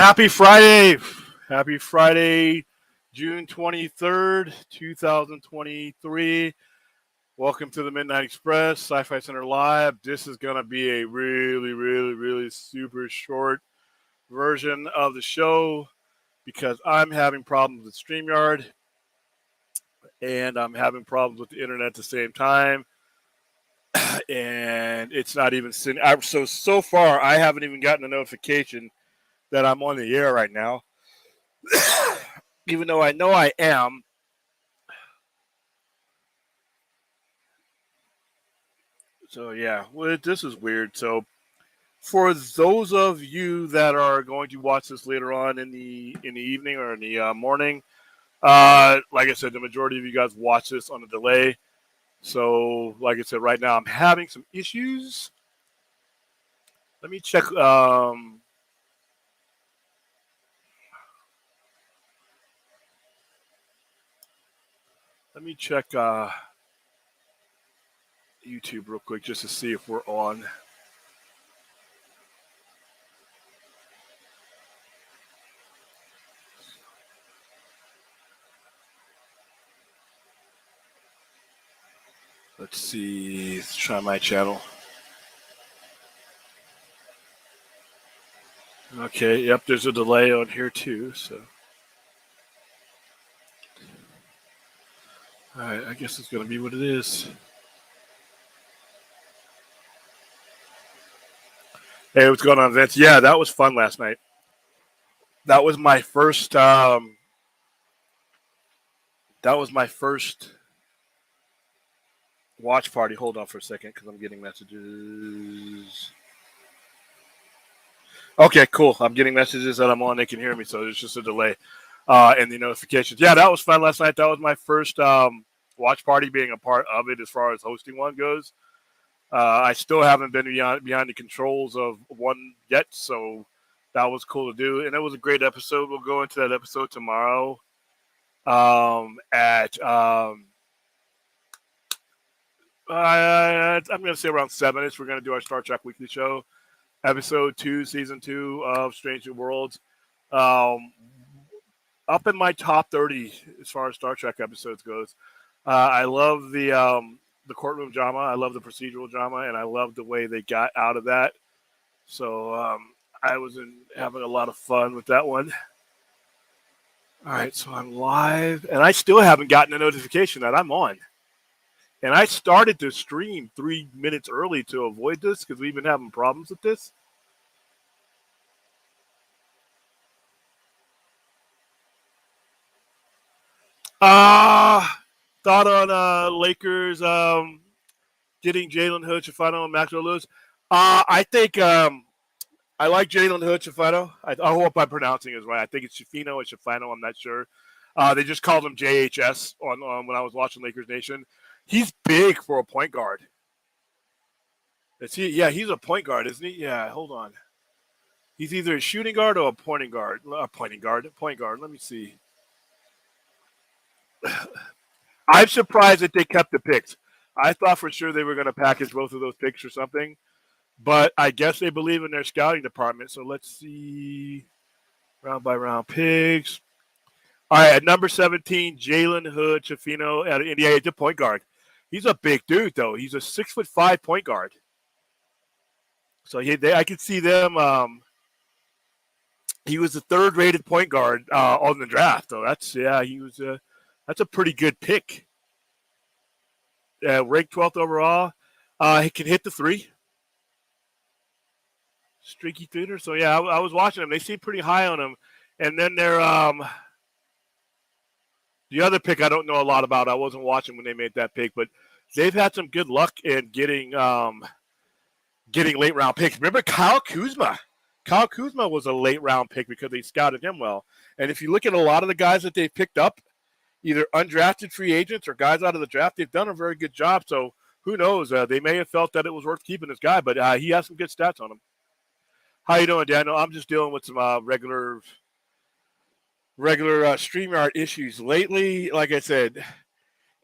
Happy Friday. Happy Friday, June 23rd, 2023. Welcome to the Midnight Express, Sci-Fi Center Live. This is going to be a really super short version of the show because I'm having problems with StreamYard and I'm having problems with the internet at the same time. And it's not even sitting. So far, I haven't even gotten a notification that I'm on the air right now. Even though I know I am. So yeah, well, this is weird. So for those of you that are going to watch this later on in the evening or in the morning, like I said, the majority of you guys watch this on a delay. So like I said, right now I'm having some issues. Let me check. Let me check YouTube real quick just to see if we're on. Let's see. Let's try my channel. Okay. Yep. There's a delay on here too. So. All right. I guess it's gonna be what it is. Hey, what's going on, Vince? Yeah, that was fun last night. That was my first. That was my first watch party. Hold on for a second, because I'm getting messages. Okay, cool. I'm getting messages that I'm on. They can hear me, so there's just a delay in the notifications. Yeah, that was fun last night. That was my first watch party, being a part of it as far as hosting one goes. I still haven't been behind the controls of one yet, so that was cool to do. And it was a great episode. We'll go into that episode tomorrow I'm going to say around 7-ish. We're going to do our Star Trek Weekly Show, Episode 2, Season 2 of Strange New Worlds. Up in my top 30 as far as Star Trek episodes goes. I love the courtroom drama. I love the procedural drama, and I love the way they got out of that. So I was having a lot of fun with that one. All right, so I'm live, and I still haven't gotten a notification that I'm on. And I started the stream 3 minutes early to avoid this because we've been having problems with this. Thought on Lakers getting Jalen Hood-Schifino and Maxwell Lewis. I think I like Jalen Hood-Schifino. I hope I'm pronouncing it right. I think it's Schifino or Schifino. I'm not sure. They just called him JHS on when I was watching Lakers Nation. He's big for a point guard. Is he? Yeah, he's a point guard, isn't he? Yeah, hold on. He's either a shooting guard or a pointing guard. Point guard. Let me see. I'm surprised that they kept the picks. I thought for sure they were going to package both of those picks or something. But I guess they believe in their scouting department. So let's see. Round by round picks. All right, at number 17, Jalen Hood-Schifino out of Indiana, the point guard. He's a big dude, though. He's a 6'5" point guard. So I could see them. He was the third-rated point guard on the draft, though. That's a pretty good pick. Ranked 12th overall. He can hit the three. Streaky shooter. So yeah, I was watching them. They seem pretty high on him. And then they're the other pick I don't know a lot about. I wasn't watching when they made that pick, but they've had some good luck in getting late round picks. Remember Kyle Kuzma? Kyle Kuzma was a late round pick because they scouted him well. And if you look at a lot of the guys that they picked up, either undrafted free agents or guys out of the draft, they've done a very good job. So who knows? They may have felt that it was worth keeping this guy, but he has some good stats on him. How you doing, Daniel? I'm just dealing with some regular StreamYard issues lately. Like I said,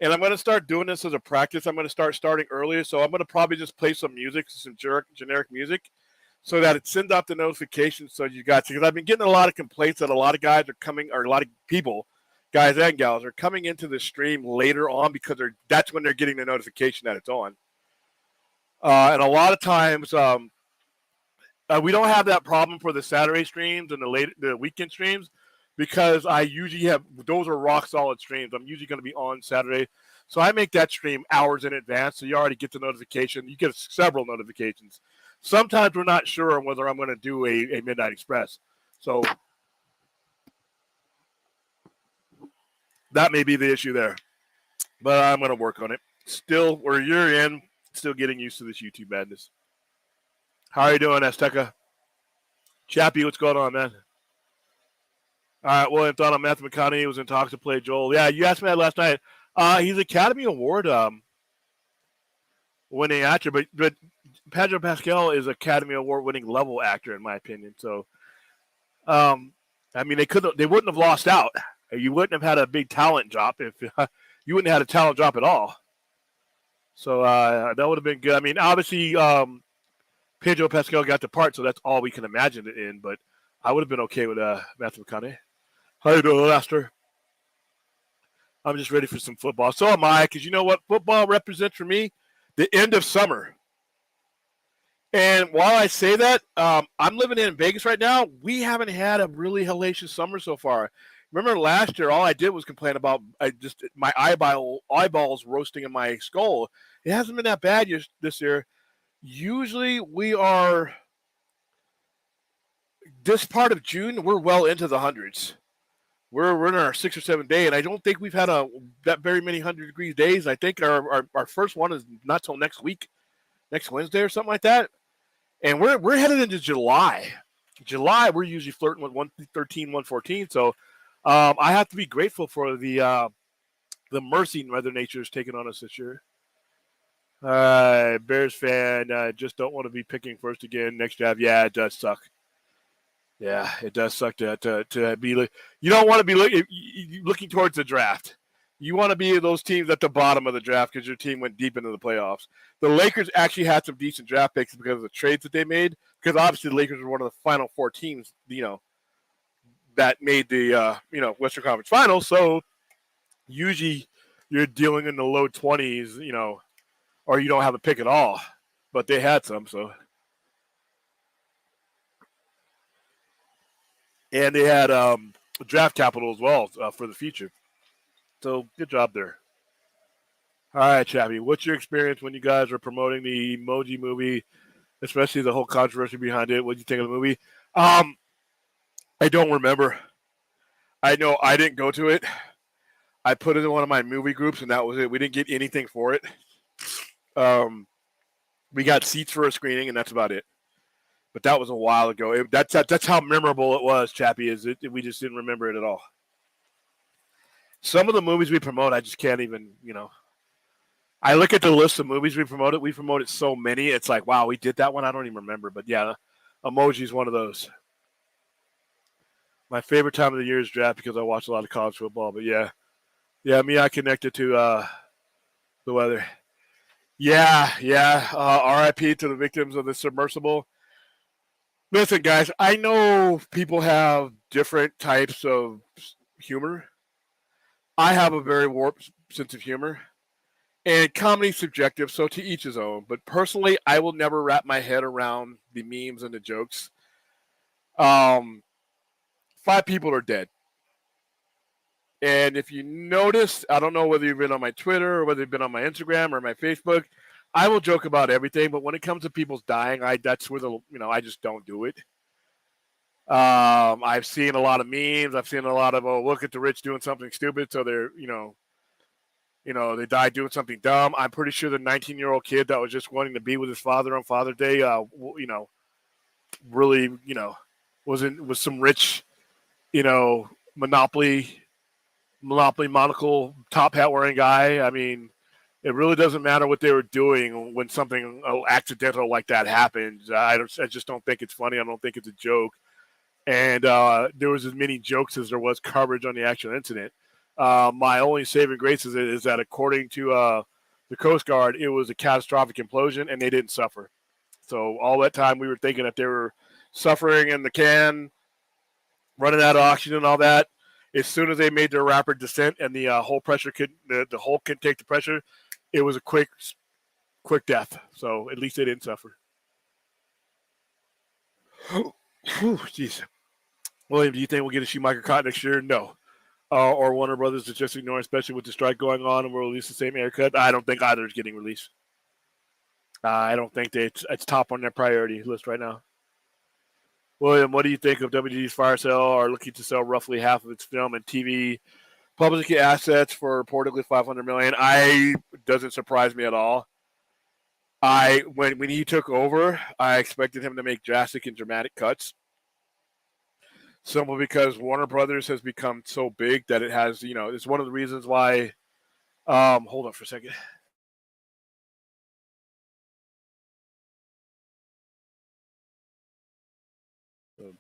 and I'm going to start doing this as a practice. I'm going to start starting earlier, so I'm going to probably just play some music, some generic music, so that it sends out the notifications so you got to. Because I've been getting a lot of complaints that a lot of guys are coming, or a lot of people, guys and gals, are coming into the stream later on because that's when they're getting the notification that it's on. And a lot of times, we don't have that problem for the Saturday streams and the weekend streams because I usually have those are rock solid streams. I'm usually going to be on Saturday, so I make that stream hours in advance. So you already get the notification. You get several notifications. Sometimes we're not sure whether I'm going to do a Midnight Express, so that may be the issue there. But I'm going to work on it. Still, where you're in, still getting used to this YouTube madness. How are you doing, Azteca? Chappie, what's going on, man? All right, William thought on Matthew McConaughey was in talks to play Joel. Yeah, you asked me that last night. He's Academy Award winning actor, but Pedro Pascal is Academy Award winning level actor in my opinion. So, I mean, they wouldn't have lost out. You wouldn't have had a big talent drop if you wouldn't have had a talent drop at all. So that would have been good. I mean, obviously, Pedro Pascal got the part, so that's all we can imagine it in. But I would have been okay with Matthew McConaughey. How you doing, Lester? I'm just ready for some football. So am I, because you know what football represents for me? The end of summer. And while I say that, I'm living in Vegas right now. We haven't had a really hellacious summer so far. Remember last year, all I did was complain about my eyeballs roasting in my skull. It hasn't been that bad this year. Usually we are, this part of June, we're well into the hundreds. We're in our 6 or 7 day, and I don't think we've had that very many 100-degree days. I think our first one is not till next week, next Wednesday or something like that. And we're headed into July. July, we're usually flirting with 113, 114. So I have to be grateful for the mercy Mother Nature is taking on us this year. Bears fan, just don't want to be picking first again next draft. Yeah, it does suck. Yeah, it does suck to be. You don't want to be looking towards the draft. You want to be those teams at the bottom of the draft because your team went deep into the playoffs. The Lakers actually had some decent draft picks because of the trades that they made. Because obviously the Lakers were one of the final four teams, that made the Western Conference Finals. So usually you're dealing in the low 20s, or you don't have a pick at all. But they had some, so. And they had draft capital as well for the future. So good job there. All right, Chappie, what's your experience when you guys were promoting the Emoji Movie, especially the whole controversy behind it? What did you think of the movie? I don't remember. I know I didn't go to it. I put it in one of my movie groups, and that was it. We didn't get anything for it. We got seats for a screening, and that's about it. But that was a while ago. That's how memorable it was, Chappie, we just didn't remember it at all. Some of the movies we promote, I just can't even, I look at the list of movies we promoted. We promoted so many. It's like, wow, we did that one. I don't even remember. But, yeah, Emoji is one of those. My favorite time of the year is draft because I watch a lot of college football. But, yeah, I connected to the weather. Yeah. RIP to the victims of the submersible. Listen, guys, I know people have different types of humor. I have a very warped sense of humor. And comedy's subjective, so to each his own. But personally, I will never wrap my head around the memes and the jokes. 5 people are dead. And if you notice, I don't know whether you've been on my Twitter or whether you've been on my Instagram or my Facebook, I will joke about everything, but when it comes to people's dying, that's where I just don't do it. I've seen a lot of memes. I've seen a lot of, look at the rich doing something stupid, so they're, they died doing something dumb. I'm pretty sure the 19-year-old kid that was just wanting to be with his father on Father's Day, really, was some rich, Monopoly monocle top hat wearing guy. I mean, it really doesn't matter what they were doing when something accidental like that happens. I just don't think it's funny. I don't think it's a joke. And there was as many jokes as there was coverage on the actual incident. My only saving grace is that according to the Coast Guard, it was a catastrophic implosion and they didn't suffer. So all that time we were thinking that they were suffering in the can, running out of oxygen and all that. As soon as they made their rapid descent and the hull pressure the hull could take the pressure, it was a quick death. So at least they didn't suffer. Jeez. William, do you think we'll get a Schumacher cut next year? No. Or Warner Brothers is just ignoring, especially with the strike going on, and we'll release the same haircut. I don't think either is getting released. I don't think it's top on their priority list right now. William, what do you think of WG's fire sale? Are looking to sell roughly half of its film and TV publicity assets for reportedly $500 million. Doesn't surprise me at all. When he took over, I expected him to make drastic and dramatic cuts. Simply because Warner Brothers has become so big that it has, it's one of the reasons why. Hold on for a second.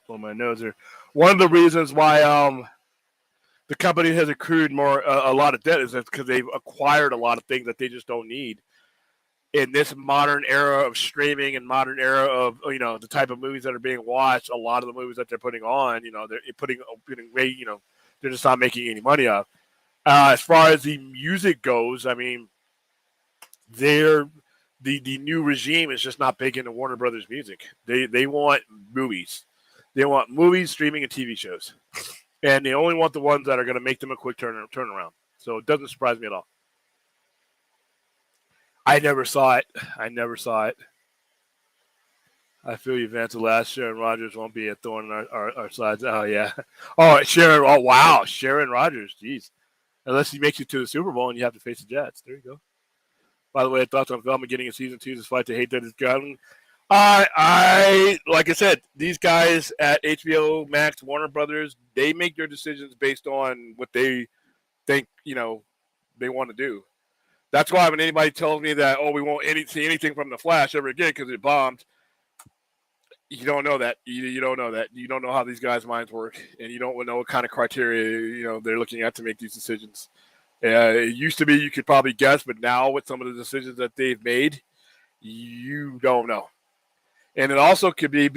Blow my nose here. One of the reasons why the company has accrued a lot of debt is because they've acquired a lot of things that they just don't need. In this modern era of streaming and modern era of the type of movies that are being watched, a lot of the movies that they're putting on, they're putting away, they're just not making any money off. As far as the music goes, I mean, the new regime is just not big into Warner Brothers music. They want movies. They want movies, streaming, and TV shows. And they only want the ones that are going to make them a quick turnaround. So it doesn't surprise me at all. I never saw it. I feel you, Vance. The last Sharon Rogers won't be a thorn in our sides. Oh, yeah. Oh, Sharon. Oh, wow. Sharon Rogers. Jeez. Unless he makes it to the Super Bowl and you have to face the Jets. There you go. By the way, thoughts on Velma getting a season 2 despite the hate that it's gotten. I like I said, these guys at HBO Max, Warner Brothers, they make their decisions based on what they think, they want to do. That's why when anybody tells me that, we won't see anything from The Flash ever again because it bombed, you don't know that. You don't know that. You don't know how these guys' minds work, and you don't know what kind of criteria they're looking at to make these decisions. It used to be you could probably guess, but now with some of the decisions that they've made, you don't know. And it also could be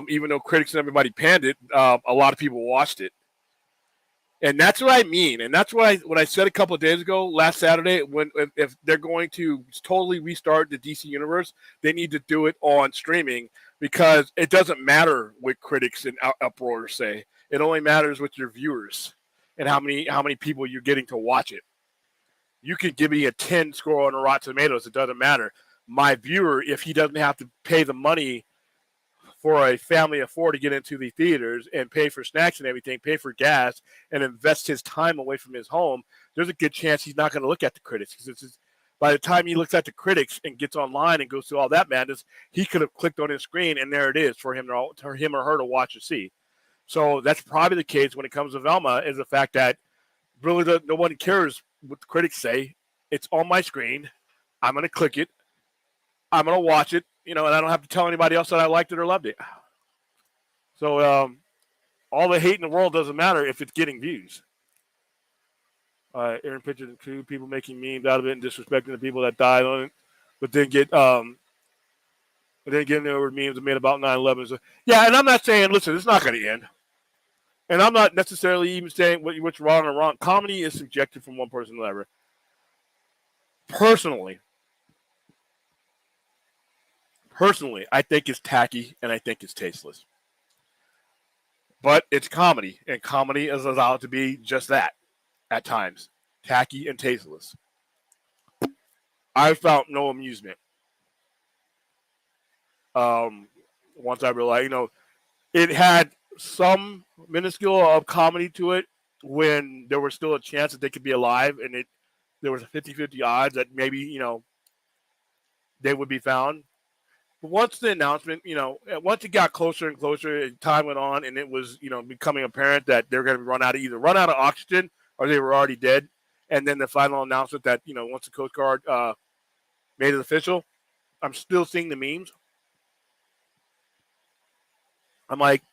even though critics and everybody panned it, a lot of people watched it. And that's what I mean. And that's what I said a couple of days ago, last Saturday, if they're going to totally restart the DC universe, they need to do it on streaming because it doesn't matter what critics and uproars say. It only matters with your viewers and how many people you're getting to watch it. You could give me a 10 score on a Rotten Tomatoes. It doesn't matter. My viewer, if he doesn't have to pay the money for a family of 4 to get into the theaters and pay for snacks and everything, pay for gas, and invest his time away from his home, there's a good chance he's not going to look at the critics. Because by the time he looks at the critics and gets online and goes through all that madness, he could have clicked on his screen, and there it is for him or her to watch or see. So that's probably the case when it comes to Velma, is the fact that really no one cares what the critics say. It's on my screen. I'm going to click it. I'm going to watch it. And I don't have to tell anybody else that I liked it or loved it. So all the hate in the world doesn't matter if it's getting views. Aaron pictured two people making memes out of it and disrespecting the people that died on it, but then getting over memes made about 9/11. So, yeah, and I'm not saying, listen, it's not going to end. And I'm not necessarily even saying what's wrong or wrong. Comedy is subjective from one person to another. Personally, I think it's tacky and I think it's tasteless. But it's comedy, and comedy is allowed to be just that at times, tacky and tasteless. I found no amusement. Once I realized, it had some minuscule of comedy to it when there was still a chance that they could be alive, and there was a 50-50 odds that maybe, they would be found. But once the announcement, once it got closer and closer, time went on, and it was, becoming apparent that they're going to run out of oxygen, or they were already dead. And then the final announcement that, once the Coast Guard made it official, I'm still seeing the memes. I'm like,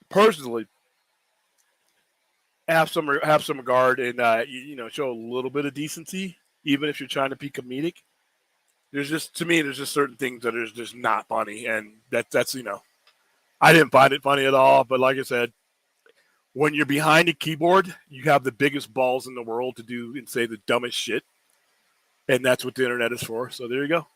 personally, have some regard and show a little bit of decency, even if you're trying to be comedic. there's just to me there's just certain things that are just not funny, and that's I didn't find it funny at all. But like I said, when you're behind a keyboard, you have the biggest balls in the world to do and say the dumbest shit, and that's what the internet is for. So there you go.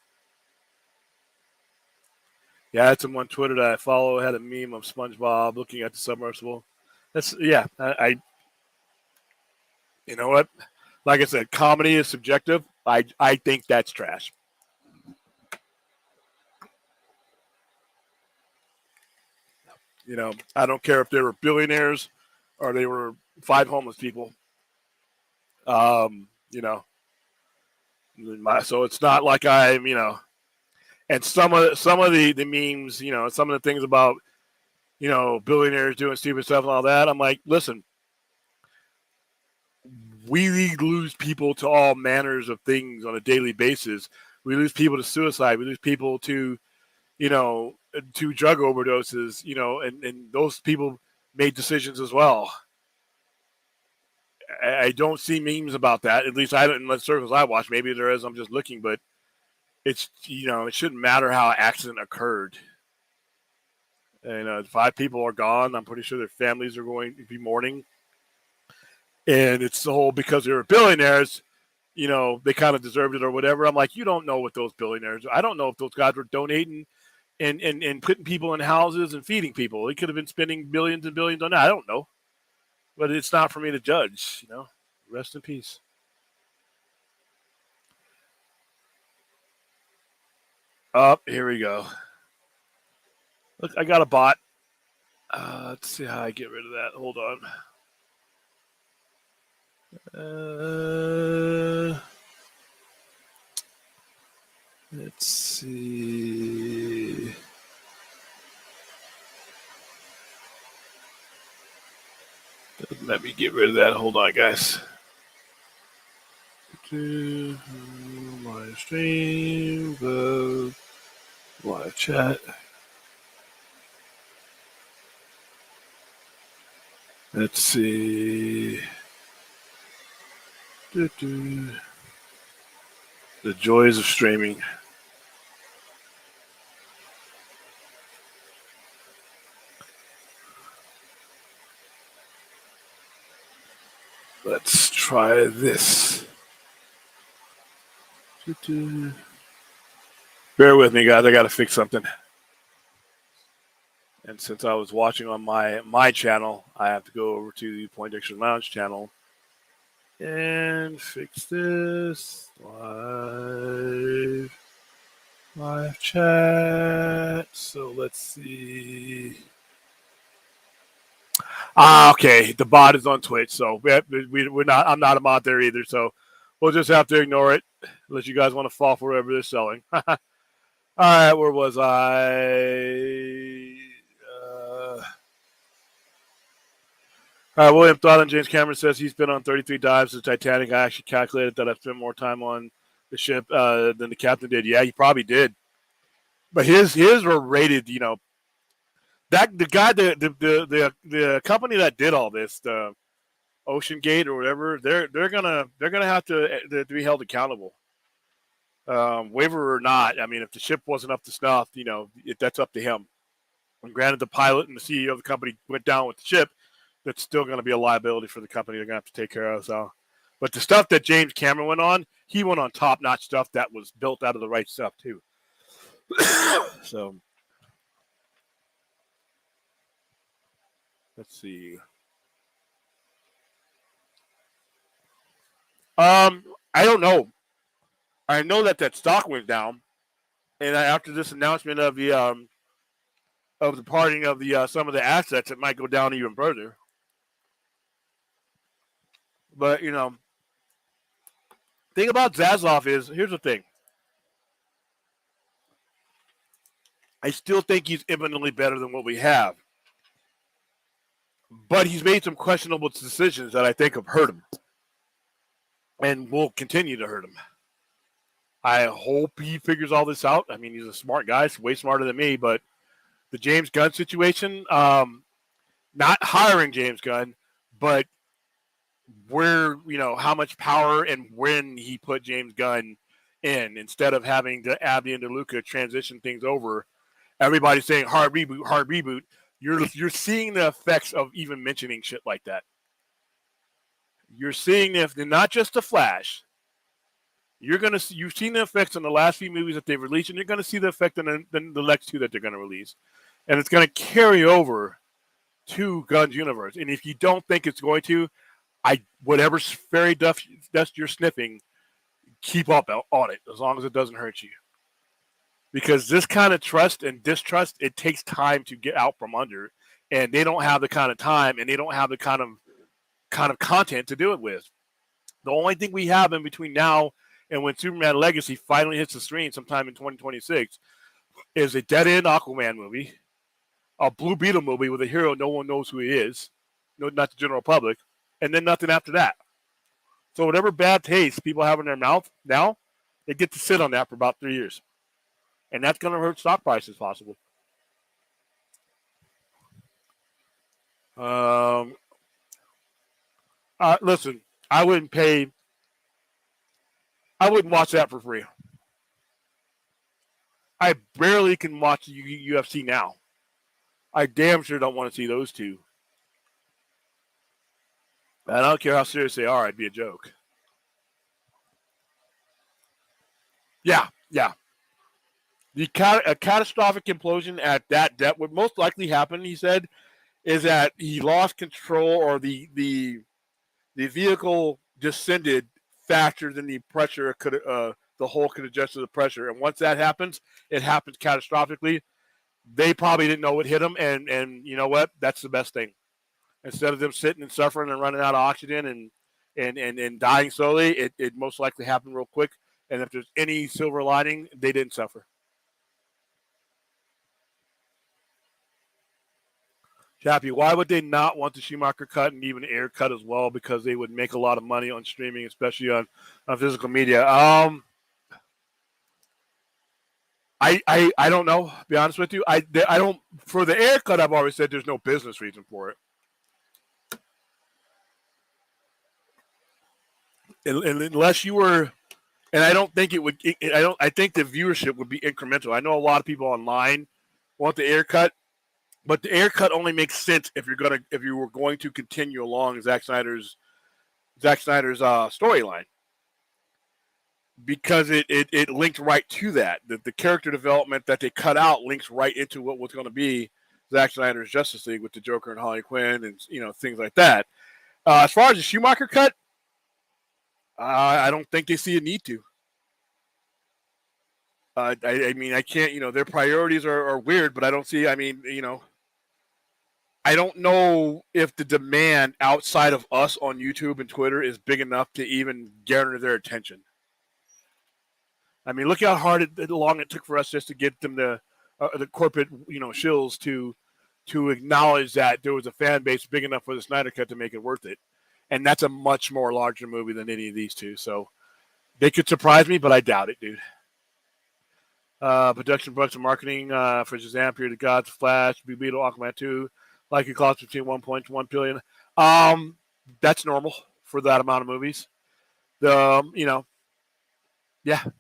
Yeah, I had someone on Twitter that I follow had a meme of SpongeBob looking at the submersible. That's yeah. You know what? Like I said, comedy is subjective. I think that's trash. I don't care if they were billionaires or they were 5 homeless people. You know, so it's not like and some of the memes, some of the things about billionaires doing stupid stuff and all that. I'm like, listen, we lose people to all manners of things on a daily basis. We lose people to suicide. We lose people to to drug overdoses. And those people made decisions as well. I don't see memes about that. At least I don't in the circles I watch. Maybe there is. I'm just looking, but it's it shouldn't matter how an accident occurred. And 5 people are gone. I'm pretty sure their families are going to be mourning. And it's the whole because they were billionaires, they kind of deserved it or whatever. I'm like, you don't know what those billionaires. I don't know if those guys were donating and putting people in houses and feeding people. They could have been spending billions and billions on that. I don't know, but it's not for me to judge. Rest in peace. Up here we go. Look, I got a bot. Let's see how I get rid of that. Hold on. Let's see. Let me get rid of that. Hold on, guys. Live stream, live chat. Let's see. The joys of streaming. Let's try this. Bear with me, guys. I got to fix something. And since I was watching on my channel, I have to go over to the Poindexter Lounge channel and fix this. Live chat. So let's see. Okay. The bot is on Twitch, so we're not. I'm not a mod there either, so we'll just have to ignore it, unless you guys want to fall for whatever they're selling. All right, where was I? William Thought James Cameron says he's been on 33 dives to the Titanic. I actually calculated that I spent more time on the ship than the captain did. Yeah, he probably did. But his were rated, that the guy, the company that did all this, the Ocean Gate or whatever, they're gonna have to be held accountable. Waiver or not, I mean, if the ship wasn't up to snuff, that's up to him. And granted, the pilot and the CEO of the company went down with the ship, that's still going to be a liability for the company. They're going to have to take care of. So, but the stuff that James Cameron went on, he went on top-notch stuff that was built out of the right stuff too. So, let's see. I don't know. I know that stock went down, and after this announcement of the parting of the some of the assets, it might go down even further. But thing about Zaslav is, here's the thing. I still think he's infinitely better than what we have, but he's made some questionable decisions that I think have hurt him, and will continue to hurt him. I hope he figures all this out. I mean, he's a smart guy, he's way smarter than me. But the James Gunn situation, not hiring James Gunn, but where how much power and when he put James Gunn in instead of having the Abby and DeLuca transition things over. Everybody's saying hard reboot, hard reboot. You're seeing the effects of even mentioning shit like that. You're seeing if not just the Flash. You've seen the effects on the last few movies that they've released, and you're gonna see the effect on the next two that they're gonna release, and it's gonna carry over to Gunn's universe. And if you don't think it's going to, whatever fairy dust you're sniffing, keep up on it as long as it doesn't hurt you. Because this kind of trust and distrust, it takes time to get out from under, and they don't have the kind of time, and they don't have the kind of content to do it with. The only thing we have in between now and when Superman Legacy finally hits the screen sometime in 2026 is a dead-end Aquaman movie, a Blue Beetle movie with a hero no one knows who he is, no, not the general public, and then nothing after that. So whatever bad taste people have in their mouth now, they get to sit on that for about 3 years. And that's going to hurt stock prices, possibly. Listen, I wouldn't watch that for free. I barely can watch UFC now. I damn sure don't want to see those two. I don't care how serious they are. It'd be a joke. Yeah. A catastrophic implosion at that depth would most likely happen, he said, is that he lost control or the vehicle descended faster than the pressure could the hull could adjust to the pressure. And once that happens, it happens catastrophically. They probably didn't know what hit them, and you know what? That's the best thing. Instead of them sitting and suffering and running out of oxygen and dying slowly, it most likely happened real quick. And if there's any silver lining, they didn't suffer. Chappie, why would they not want the Schumacher cut and even air cut as well? Because they would make a lot of money on streaming, especially on physical media. I don't know. To be honest with you, I don't. For the air cut, I've always said there's no business reason for it. And unless you were, and I don't think it would. I think the viewership would be incremental. I know a lot of people online want the air cut, but the air cut only makes sense if you were going to continue along Zack Snyder's storyline, because it linked right to that. The character development that they cut out links right into what was going to be Zack Snyder's Justice League with the Joker and Harley Quinn and things like that. As far as the Schumacher cut, I don't think they see a need to. I mean, I can't. Their priorities are weird, but I don't see. I mean, I don't know if the demand outside of us on YouTube and Twitter is big enough to even garner their attention. I mean, look how long it took for us just to get them the corporate, shills to acknowledge that there was a fan base big enough for the Snyder Cut to make it worth it. And that's a much more larger movie than any of these two. So they could surprise me, but I doubt it, dude. Production, production, marketing for Shazam, Period of Gods, Flash, Blue Beetle, Aquaman 2, likely cost between 1.1 billion. That's normal for that amount of movies. Yeah,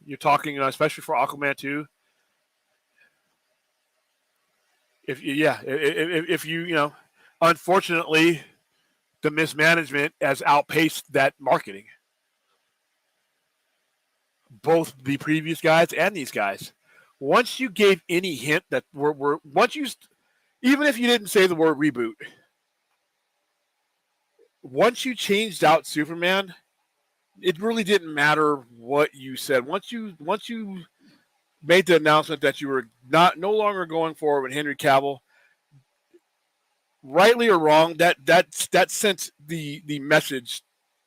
you're talking, especially for Aquaman 2. If you, unfortunately, the mismanagement has outpaced that marketing. Both the previous guys and these guys. Once you gave any hint that even if you didn't say the word reboot, once you changed out Superman, it really didn't matter what you said. Once you made the announcement that you were no longer going forward with Henry Cavill, rightly or wrong, that sent the message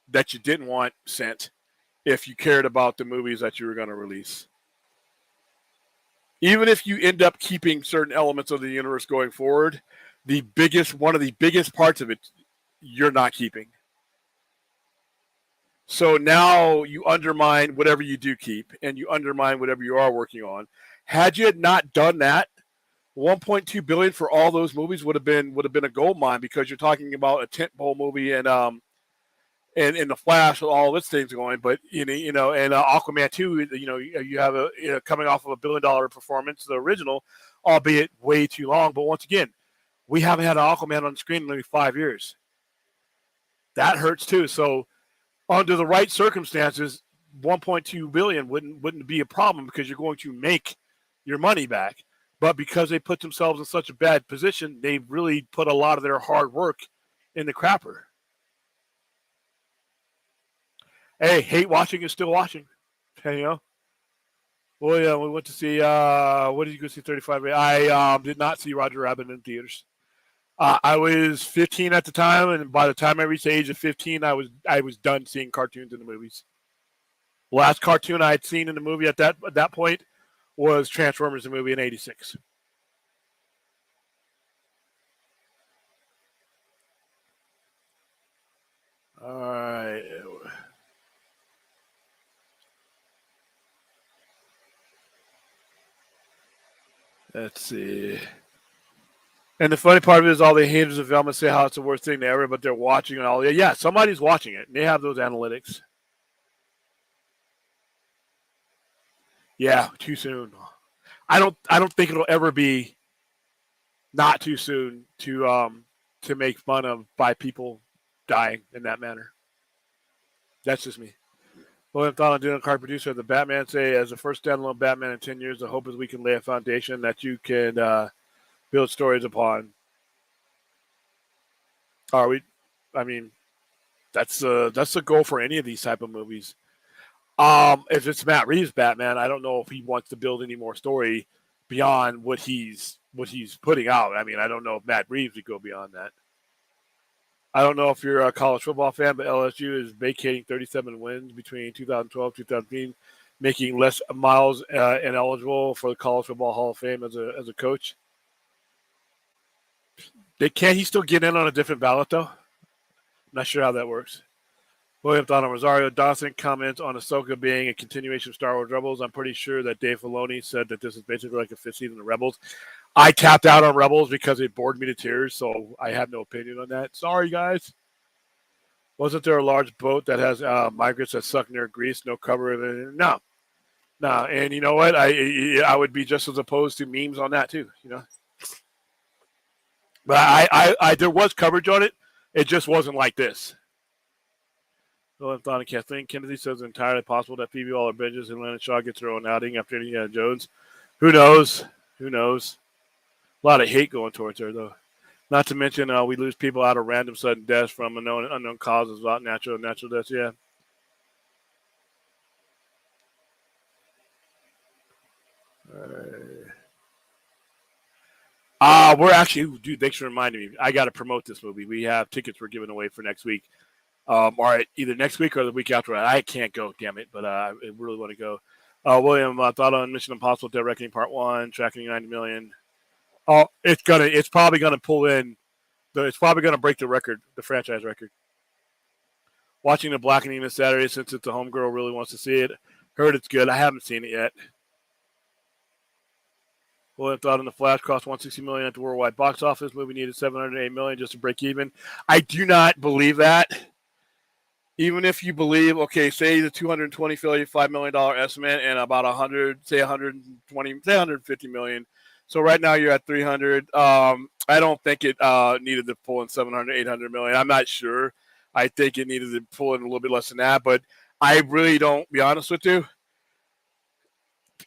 that you didn't want sent if you cared about the movies that you were going to release. Even if you end up keeping certain elements of the universe going forward, one of the biggest parts of it, you're not keeping. So now you undermine whatever you do keep, and you undermine whatever you are working on. Had you not done that, 1.2 billion for all those movies would have been a gold mine, because you're talking about a tentpole movie and and the Flash with all of its things going, but and Aquaman 2, you have coming off of $1 billion performance, the original, albeit way too long. But once again, we haven't had an Aquaman on the screen in maybe 5 years. That hurts too. So under the right circumstances, 1.2 billion wouldn't be a problem because you're going to make your money back. But because they put themselves in such a bad position, they really put a lot of their hard work in the crapper. Hey, hate watching is still watching. Hey, Well, yeah, we went to see. What did you go see? 35. I did not see Roger Rabbit in theaters. I was 15 at the time, and by the time I reached the age of 15, I was done seeing cartoons in the movies. The last cartoon I had seen in the movie at that point was Transformers, the movie in '86. All right. Let's see. And the funny part of it is all the haters of Velma say how it's the worst thing ever, but they're watching it all. Yeah, somebody's watching it. And they have those analytics. Yeah, too soon. I don't think it'll ever be not too soon to make fun of by people dying in that manner. That's just me. William Thornton, doing a card producer of the Batman, say as the first standalone Batman in 10 years, the hope is we can lay a foundation that you can build stories upon. Are we? I mean, that's the goal for any of these type of movies. If it's Matt Reeves Batman, I don't know if he wants to build any more story beyond what he's putting out. I mean, I don't know if Matt Reeves would go beyond that. I don't know if you're a college football fan, but LSU is vacating 37 wins between 2012 and 2015, making Les Miles ineligible for the College Football Hall of Fame as a coach. Can't he still get in on a different ballot though? I'm not sure how that works. William Donald Rosario Dawson comments on Ahsoka being a continuation of Star Wars Rebels. I'm pretty sure that Dave Filoni said that this is basically like a fifth season of Rebels. I tapped out on Rebels because it bored me to tears, so I have no opinion on that. Sorry, guys. Wasn't there a large boat that has migrants that suck near Greece? No cover of it? No. And you know what? I would be just as opposed to memes on that too. But I there was coverage on it. It just wasn't like this. William Thon and Kathleen Kennedy says it's entirely possible that Phoebe Waller-Bridges and Lennon Shaw get their own outing after Indiana Jones. Who knows? Who knows? A lot of hate going towards her, though. Not to mention, we lose people out of random sudden deaths from unknown causes, not natural deaths. Yeah. We're actually, dude. Thanks for reminding me. I got to promote this movie. We have tickets we're giving away for next week. All right, either next week or the week after. I can't go, damn it, but I really want to go. William, thought on Mission Impossible: Dead Reckoning Part 1, tracking 90 million. Oh, it's probably gonna pull in. It's probably gonna break the record, the franchise record. Watching The Blackening this Saturday since it's a homegirl really wants to see it. Heard it's good. I haven't seen it yet. William thought in The Flash cost $160 million at the worldwide box office. Movie needed $708 million just to break even. I do not believe that. Even if you believe, okay, say the $225 million estimate and about 150 million. So right now you're at 300. I don't think it needed to pull in 700, 800 million. I'm not sure. I think it needed to pull in a little bit less than that, but I really don't. Be honest with you,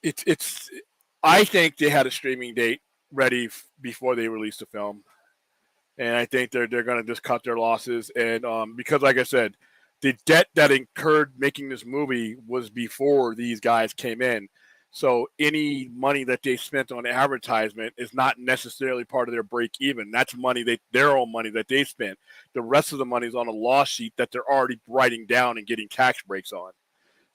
it's. I think they had a streaming date ready before they released the film, and I think they're going to just cut their losses. And because, like I said, the debt that incurred making this movie was before these guys came in. So any money that they spent on advertisement is not necessarily part of their break even. That's money their own money that they spent. The rest of the money is on a loss sheet that they're already writing down and getting tax breaks on.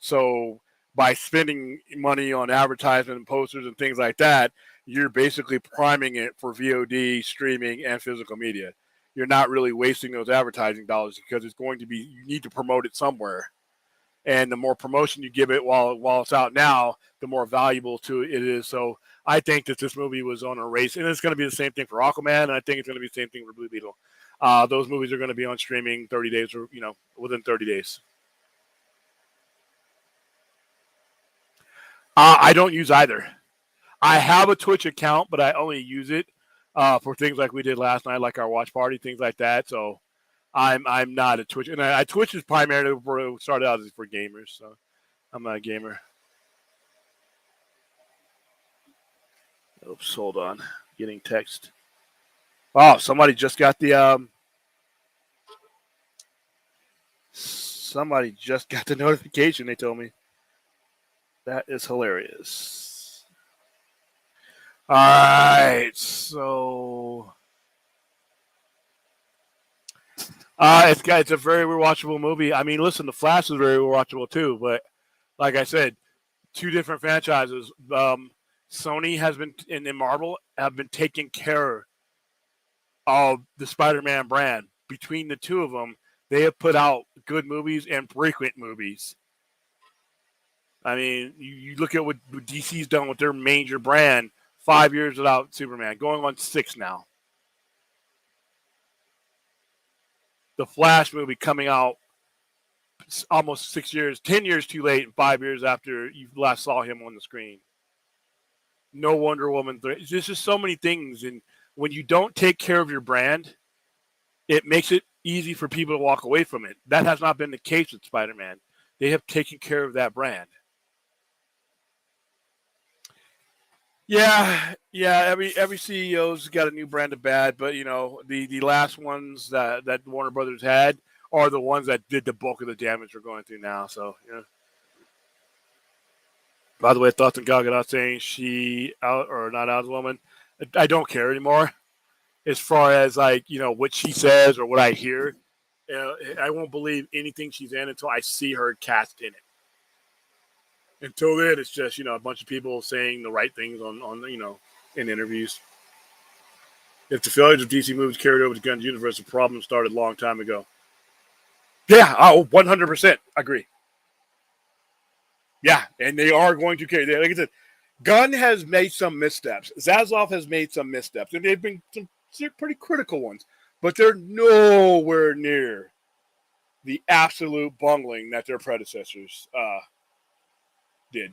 So by spending money on advertisement and posters and things like that, you're basically priming it for VOD, streaming, and physical media. You're not really wasting those advertising dollars because it's going to be, you need to promote it somewhere. And the more promotion you give it while it's out now, the more valuable to it is. So I think that this movie was on a race, and it's going to be the same thing for Aquaman, and I think it's going to be the same thing for Blue Beetle. Those movies are going to be on streaming 30 days or, within 30 days. I don't use either. I have a Twitch account, but I only use it for things like we did last night, like our watch party, things like that. So I'm not a Twitch, and I Twitch is primarily for started out as for gamers. So I'm not a gamer. Oops, hold on, getting text. Oh, somebody just got the Somebody just got the notification. They told me. That is hilarious. All right, so it's a very rewatchable movie. I mean, listen, The Flash is very rewatchable too. But like I said, two different franchises. Sony has been and Marvel have been taking care of the Spider-Man brand. Between the two of them, they have put out good movies and frequent movies. I mean, you look at what DC's done with their major brand. 5 years without Superman, going on 6 now. The Flash movie coming out almost 6 years, 10 years too late, 5 years after you last saw him on the screen. No Wonder Woman 3. There's just so many things, and when you don't take care of your brand, it makes it easy for people to walk away from it. That has not been the case with Spider-Man. They have taken care of that brand. Yeah. Every CEO's got a new brand of bad, but the last ones that Warner Brothers had are the ones that did the bulk of the damage we're going through now. So yeah. By the way, thoughts on Gal Gadot saying she out or not out as a woman, I don't care anymore. As far as what she says or what I hear, I won't believe anything she's in until I see her cast in it. Until then, it's just a bunch of people saying the right things on in interviews. If the failures of DC movies carried over to Gunn's universe, the problem started a long time ago. Yeah, 100% agree. Yeah, and they are going to carry. Like I said, Gunn has made some missteps. Zaslav has made some missteps, and they've been some pretty critical ones, but they're nowhere near the absolute bungling that their predecessors did.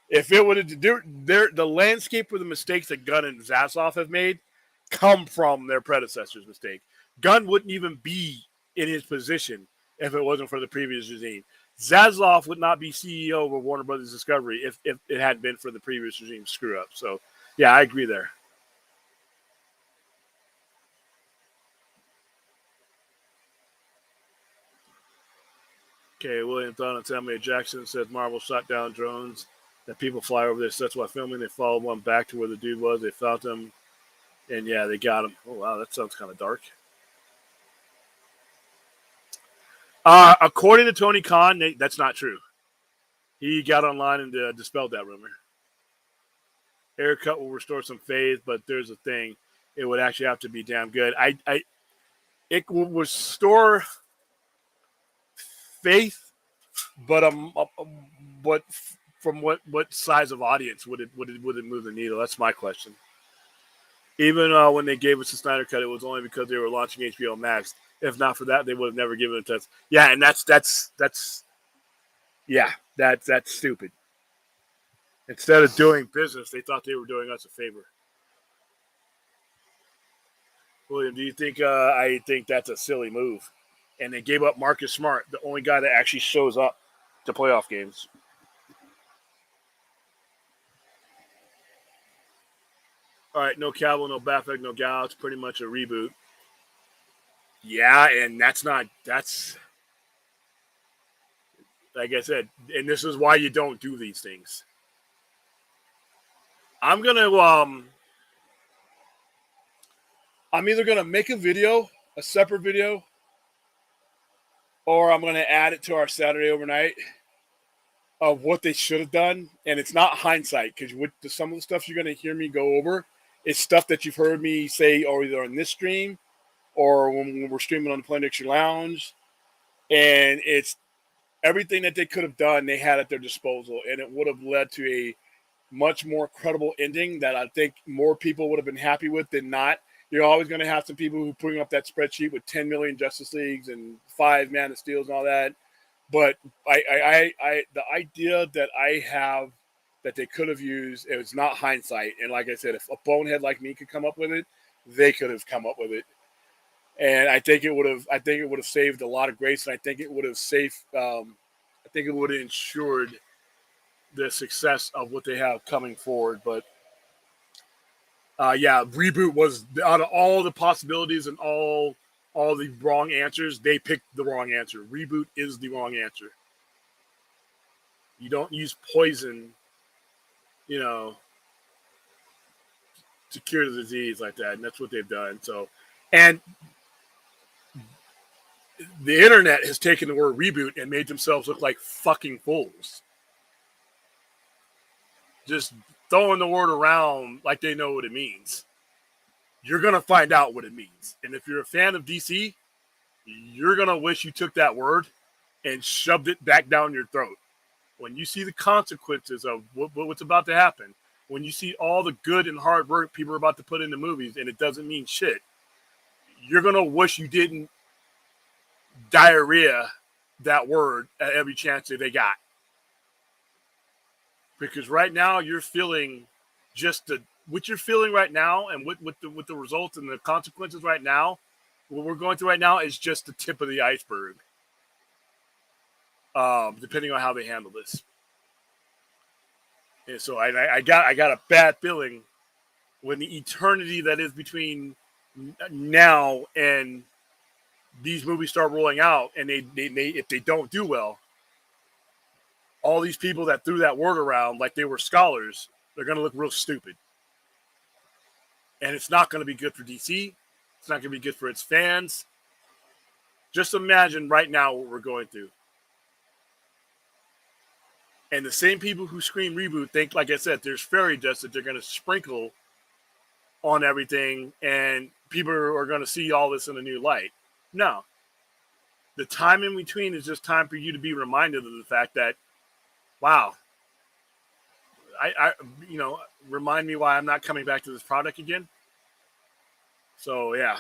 If it would have, the landscape for the mistakes that Gunn and Zaslav have made come from their predecessors' mistake. Gunn wouldn't even be in his position if it wasn't for the previous regime. Zaslav would not be CEO of Warner Brothers Discovery if it hadn't been for the previous regime screw up. So, yeah, I agree there. Okay, William Thon and Samuel Jackson says Marvel shot down drones that people fly over this. That's why filming. They followed one back to where the dude was. They found him, and yeah, they got him. Oh wow, that sounds kind of dark. According to Tony Khan, that's not true. He got online and dispelled that rumor. Haircut will restore some faith, but there's a thing. It would actually have to be damn good. It will restore faith, but from what size of audience would it move the needle? That's my question. Even when they gave us the Snyder Cut, it was only because they were launching HBO Max. If not for that, they would have never given it to us. Yeah, and that's stupid. Instead of doing business, they thought they were doing us a favor. William, do you think I think that's a silly move? And they gave up Marcus Smart, the only guy that actually shows up to playoff games. All right, no Cavill, no Batfleck, no Gal. It's pretty much a reboot. Yeah, and that's like I said, and this is why you don't do these things. I'm either gonna make a separate video, or I'm gonna add it to our Saturday overnight of what they should have done. And it's not hindsight, because with some of the stuff you're gonna hear me go over, it's stuff that you've heard me say either on this stream or when we're streaming on the Planet Extra Lounge, and it's everything that they could have done, they had at their disposal, and it would have led to a much more credible ending that I think more people would have been happy with than not You're always going to have some people who bring up that spreadsheet with 10 million Justice Leagues and 5 Man of Steels and all that. But the idea that I have that they could have used, it was not hindsight. And like I said, if a bonehead like me could come up with it, they could have come up with it. And I think it would have saved a lot of grace, and I think it would have I think it would have ensured the success of what they have coming forward. But yeah, reboot was out of all the possibilities and all the wrong answers, they picked the wrong answer. Reboot is the wrong answer. You don't use poison, to cure the disease like that, and that's what they've done. So, and the internet has taken the word reboot and made themselves look like fucking fools. Just throwing the word around like they know what it means. You're going to find out what it means. And if you're a fan of DC, you're going to wish you took that word and shoved it back down your throat. When you see the consequences of what's about to happen, when you see all the good and hard work people are about to put into movies and it doesn't mean shit, you're going to wish you didn't diarrhea that word at every chance that they got. Because right now you're feeling what you're feeling right now, and with the results and the consequences right now, what we're going through right now is just the tip of the iceberg. Depending on how they handle this. And so I got a bad feeling when the eternity that is between now and these movies start rolling out, and they if they don't do well, all these people that threw that word around like they were scholars, they're going to look real stupid. And it's not going to be good for DC. It's not going to be good for its fans. Just imagine right now what we're going through. And the same people who scream reboot think, like I said, there's fairy dust that they're going to sprinkle on everything, and people are going to see all this in a new light. No. The time in between is just time for you to be reminded of the fact that, wow, I remind me why I'm not coming back to this product again. So, yeah.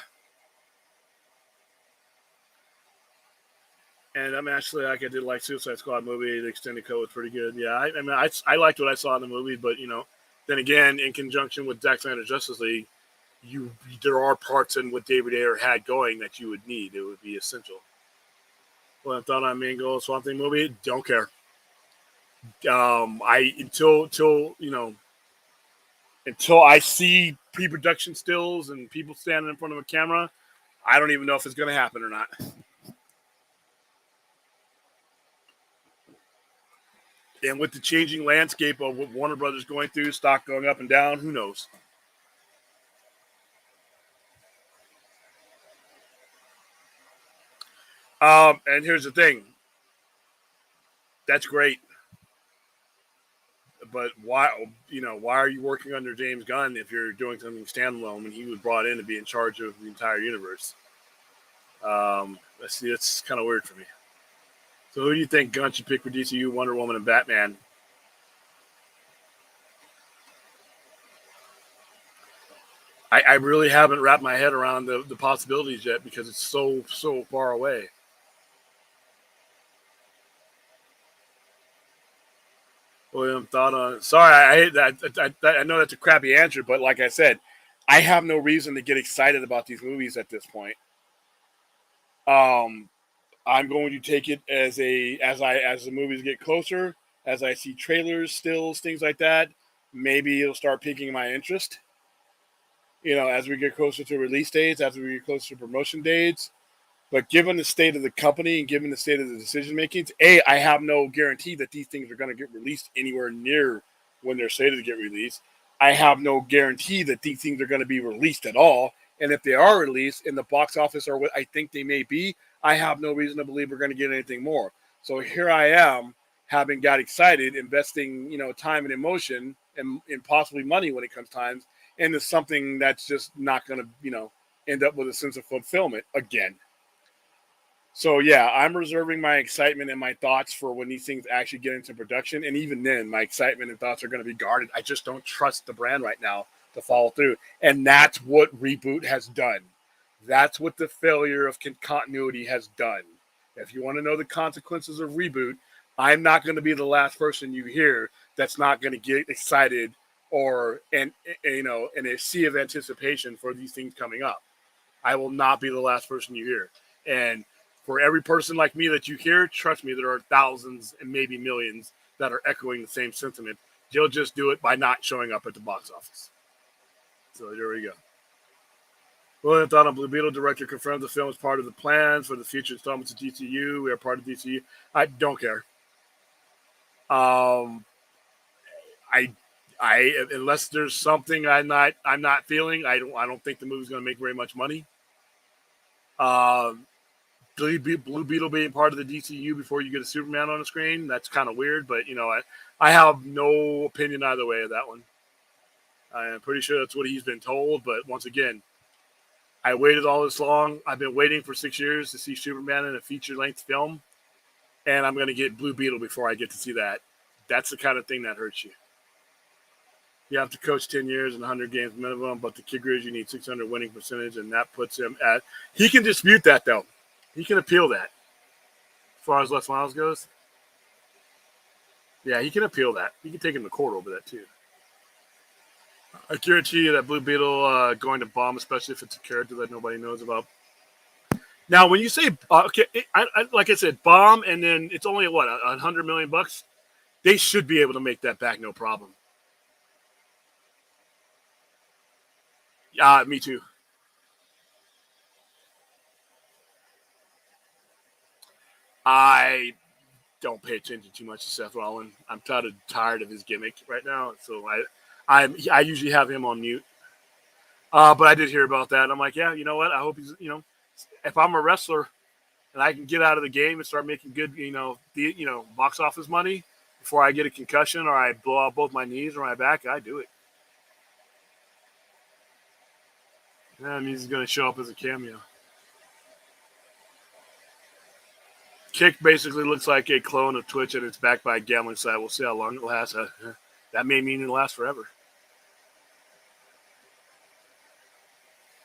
And I'm actually, like, I did like Suicide Squad movie. The extended cut was pretty good. Yeah, I liked what I saw in the movie, but, then again, in conjunction with Zack Snyder's Justice League, there are parts in what David Ayer had going that you would need. It would be essential. Well, I thought on Main Goal Swamp Thing movie, don't care. Until I see pre-production stills and people standing in front of a camera, I don't even know if it's going to happen or not. And with the changing landscape of what Warner Brothers going through, stock going up and down, who knows? And here's the thing. That's great. But why are you working under James Gunn if you're doing something standalone when he was brought in to be in charge of the entire universe? That's kind of weird for me. So who do you think Gunn should pick for DCU, Wonder Woman, and Batman? I really haven't wrapped my head around the possibilities yet because it's so far away. William, thought on it. Sorry, I hate that. I know that's a crappy answer, but like I said, I have no reason to get excited about these movies at this point. I'm going to take it as the movies get closer, as I see trailers, stills, things like that. Maybe it'll start piquing my interest. As we get closer to release dates, as we get closer to promotion dates. But given the state of the company and given the state of the decision making, I have no guarantee that these things are going to get released anywhere near when they're slated to get released. I have no guarantee that these things are going to be released at all. And if they are released in the box office or what I think they may be, I have no reason to believe we're going to get anything more. So here I am, having got excited, investing, time and emotion and possibly money when it comes times into something that's just not going to, end up with a sense of fulfillment again. So, yeah, I'm reserving my excitement and my thoughts for when these things actually get into production. And even then, my excitement and thoughts are going to be guarded. I just don't trust the brand right now to follow through. And that's what reboot has done. That's what the failure of continuity has done. If you want to know the consequences of reboot, I'm not going to be the last person you hear that's not going to get excited or in a sea of anticipation for these things coming up. I will not be the last person you hear. And for every person like me that you hear, trust me, there are thousands and maybe millions that are echoing the same sentiment. You'll just do it by not showing up at the box office. So there we go. William Donald Blue Beetle, director, confirmed the film is part of the plans for the future installments of DCU. We are part of DCU. I don't care. I unless there's something I'm not feeling, I don't think the movie's going to make very much money. Blue Beetle being part of the DCU before you get a Superman on the screen, that's kind of weird, but I have no opinion either way of that one. I'm pretty sure that's what he's been told, but once again, I waited all this long. I've been waiting for 6 years to see Superman in a feature-length film, and I'm going to get Blue Beetle before I get to see that. That's the kind of thing that hurts you. You have to coach 10 years and 100 games minimum, but the kicker is you need 600 winning percentage, and that puts him at – he can dispute that, though. He can appeal that as far as Les Miles goes. Yeah, he can appeal that. He can take him to court over that, too. I guarantee you that Blue Beetle going to bomb, especially if it's a character that nobody knows about. Now, when you say okay, like I said, bomb, and then it's only what $100 million. They should be able to make that back, no problem. Me too. I don't pay attention too much to Seth Rollins. I'm tired of his gimmick right now, so I usually have him on mute. But I did hear about that, and I'm like, yeah, you know what? I hope he's, if I'm a wrestler and I can get out of the game and start making good, box office money before I get a concussion or I blow out both my knees or my back, I do it. That means he's going to show up as a cameo. Kick basically looks like a clone of Twitch, and it's backed by a gambling site. We'll see how long it lasts. That may mean it'll last forever.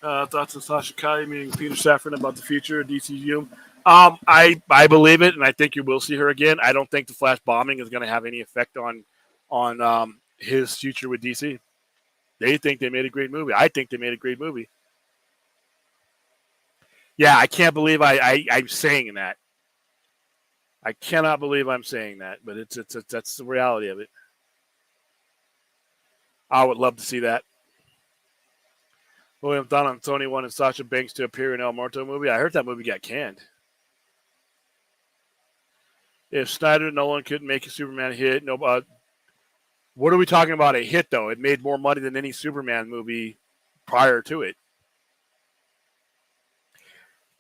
Thoughts on Sasha Kai meeting Peter Safran about the future of DCU? I believe it, and I think you will see her again. I don't think the Flash bombing is going to have any effect on his future with DC. They think they made a great movie. I think they made a great movie. Yeah, I can't believe I'm saying that. I cannot believe I'm saying that, but that's the reality of it. I would love to see that. William Don and Tony wanted Sasha Banks to appear in El Muerto movie. I heard that movie got canned. If Snyder and Nolan couldn't make a Superman hit, what are we talking about? A hit though? It made more money than any Superman movie prior to it.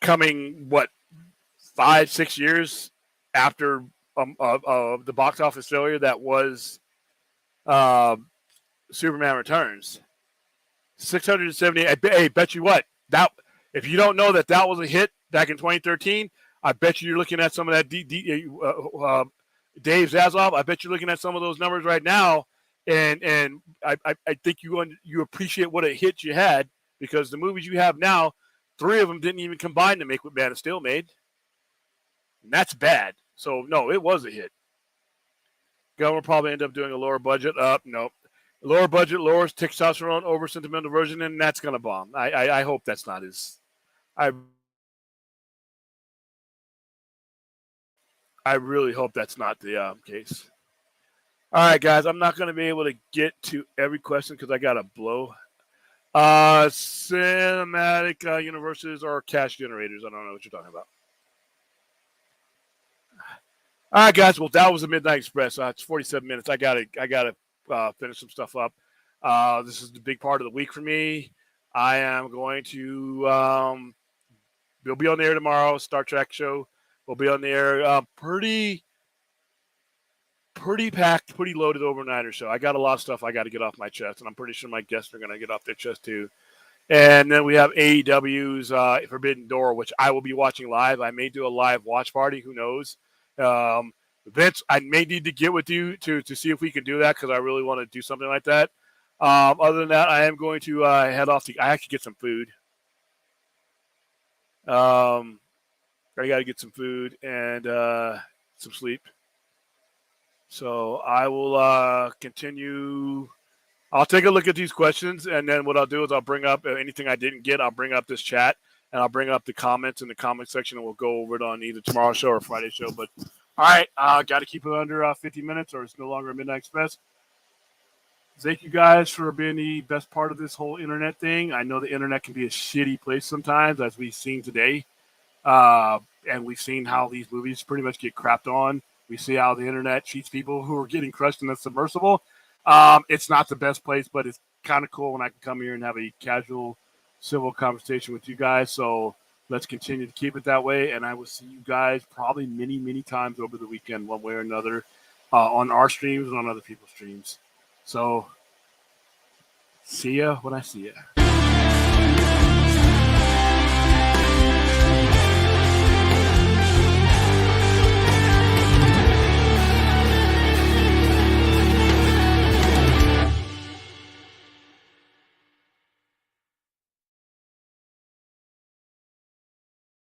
Coming 5-6 years after the box office failure that was Superman Returns. 670. Hey, bet you what, that if you don't know that was a hit back in 2013, I bet you're looking at some of that Dave Zaslav. I bet you're looking at some of those numbers right now, and I think you appreciate what a hit you had, because the movies you have now, 3 of them didn't even combine to make what Man of Steel made. And that's bad. So no, it was a hit. Gunn will probably end up doing a lower budget. No. Lower budget, lower testosterone, over sentimental version, and that's going to bomb. I hope that's not his. I really hope that's not the case. All right, guys, I'm not going to be able to get to every question because I got to blow. Cinematic universes or cash generators. I don't know what you're talking about. All right, guys. Well, that was the Midnight Express. It's 47 minutes. I gotta finish some stuff up. This is the big part of the week for me. I am going to we'll be on the air tomorrow. Star Trek show. We'll be on the air. Pretty packed, pretty loaded overnighter show. I got a lot of stuff I got to get off my chest, and I'm pretty sure my guests are going to get off their chest too. And then we have AEW's Forbidden Door, which I will be watching live. I may do a live watch party. Who knows? Vince, I may need to get with you to see if we can do that, because I really want to do something like that. Other than that, I am going to head off to. I have to get some food. I got to get some food and some sleep. So I will continue. I'll take a look at these questions, and then what I'll do is I'll bring up anything I didn't get. I'll bring up this chat, and I'll bring up the comments in the comment section, and we'll go over it on either tomorrow's show or Friday's show. But all right, got to keep it under 50 minutes, or it's no longer a Midnight Express. Thank you guys for being the best part of this whole internet thing. I know the internet can be a shitty place sometimes, as we've seen today. And we've seen how these movies pretty much get crapped on. We see how the internet treats people who are getting crushed in the submersible. It's not the best place, but it's kind of cool when I can come here and have a casual, civil conversation with you guys. So let's continue to keep it that way. And I will see you guys probably many, many times over the weekend, one way or another, on our streams and on other people's streams. So see ya when I see ya.